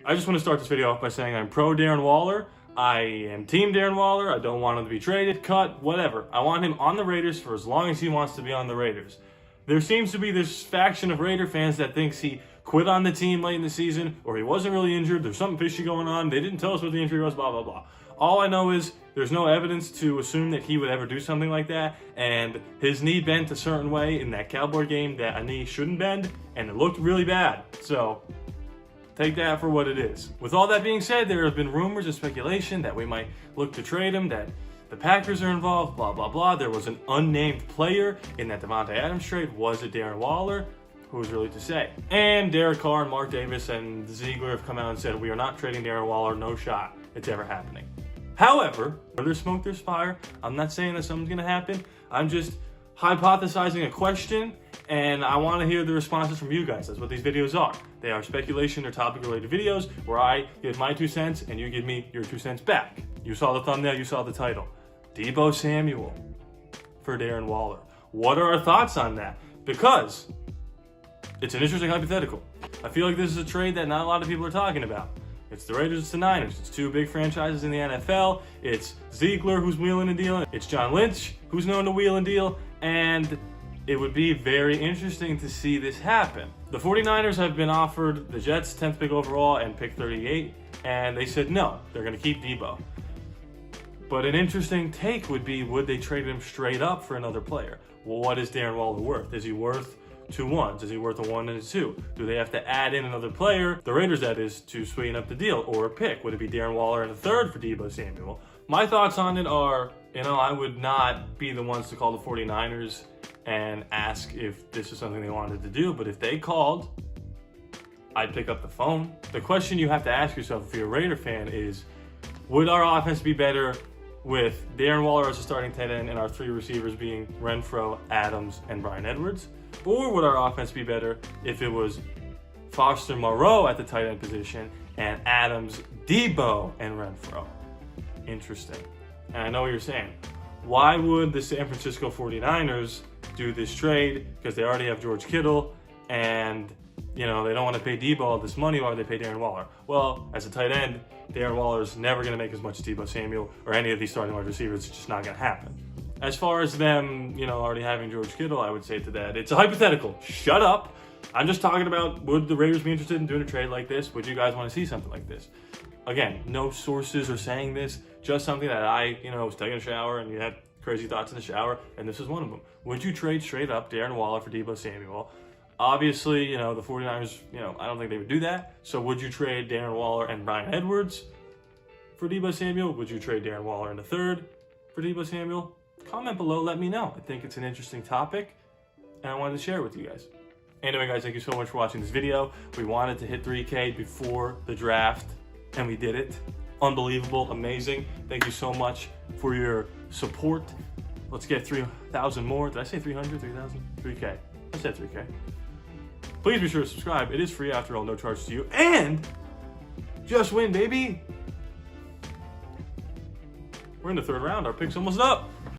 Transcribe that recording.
I just want to start this video off by saying I'm pro Darren Waller. I am team Darren Waller. I don't want him to be traded, cut, whatever. I want him on the Raiders for as long as he wants to be on the Raiders. There seems to be this faction of Raider fans that thinks he quit on the team late in the season, or he wasn't really injured, there's something fishy going on, they didn't tell us what the injury was, blah, blah, blah. All I know is there's no evidence to assume that he would ever do something like that, and his knee bent a certain way in that Cowboy game that a knee shouldn't bend, and it looked really bad. So take that for what it is. With all that being said, there have been rumors and speculation that we might look to trade him, that the Packers are involved, blah, blah, blah. There was an unnamed player in that Davante Adams trade. Was it Darren Waller? Who's really to say? And Derek Carr and Mark Davis and Ziegler have come out and said, we are not trading Darren Waller, no shot. It's ever happening. However, where there's smoke, there's fire. I'm not saying that something's gonna happen. I'm just hypothesizing a question, and I want to hear the responses from you guys. That's what these videos are. They are speculation or topic-related videos where I give my 2 cents and you give me your 2 cents back. You saw the thumbnail, you saw the title. DEEBO Samuel for Darren Waller. What are our thoughts on that? Because it's an interesting hypothetical. I feel like this is a trade that not a lot of people are talking about. It's the Raiders, it's the Niners. It's 2 big franchises in the NFL. It's Ziegler who's wheeling and dealing. It's John Lynch who's known to wheel and deal. And it would be very interesting to see this happen. The 49ers have been offered the Jets 10th pick overall and pick 38. And they said no, they're going to keep DEEBO. But an interesting take would be, would they trade him straight up for another player? Well, what is Darren Waller worth? Is he worth 2 1s? Is he worth a 1 and a 2? Do they have to add in another player, the Raiders that is, to sweeten up the deal, or a pick? Would it be Darren Waller and a 3rd for DEEBO Samuel? My thoughts on it are, I would not be the ones to call the 49ers and ask if this is something they wanted to do, but if they called, I'd pick up the phone. The question you have to ask yourself if you're a Raider fan is, would our offense be better with Darren Waller as a starting tight end and our 3 receivers being Renfrow, Adams, and Bryan Edwards? Or would our offense be better if it was Foster Moreau at the tight end position and Adams, DEEBO, and Renfrow? Interesting. And I know what you're saying. Why would the San Francisco 49ers do this trade? Because they already have George Kittle and they don't want to pay DEEBO all this money. Why would they pay Darren Waller? Well, as a tight end, Darren Waller is never going to make as much as DEEBO Samuel or any of these starting wide receivers. It's just not going to happen. As far as them, already having George Kittle, I would say to that, it's a hypothetical. Shut up. I'm just talking about, would the Raiders be interested in doing a trade like this? Would you guys want to see something like this? Again, no sources are saying this, just something that I, was taking a shower and you had crazy thoughts in the shower, and this is one of them. Would you trade straight up Darren Waller for DEEBO Samuel? Obviously, the 49ers, I don't think they would do that. So would you trade Darren Waller and Bryan Edwards for DEEBO Samuel? Would you trade Darren Waller and a 3rd for DEEBO Samuel? Comment below, let me know. I think it's an interesting topic, and I wanted to share it with you guys. Anyway, guys, thank you so much for watching this video. We wanted to hit 3K before the draft, and we did it. Unbelievable, amazing. Thank you so much for your support. Let's get 3,000 more. Did I say 300, 3,000? 3K. I said 3K. Please be sure to subscribe. It is free after all, no charge to you. And just win, baby. We're in the 3rd round. Our pick's almost up.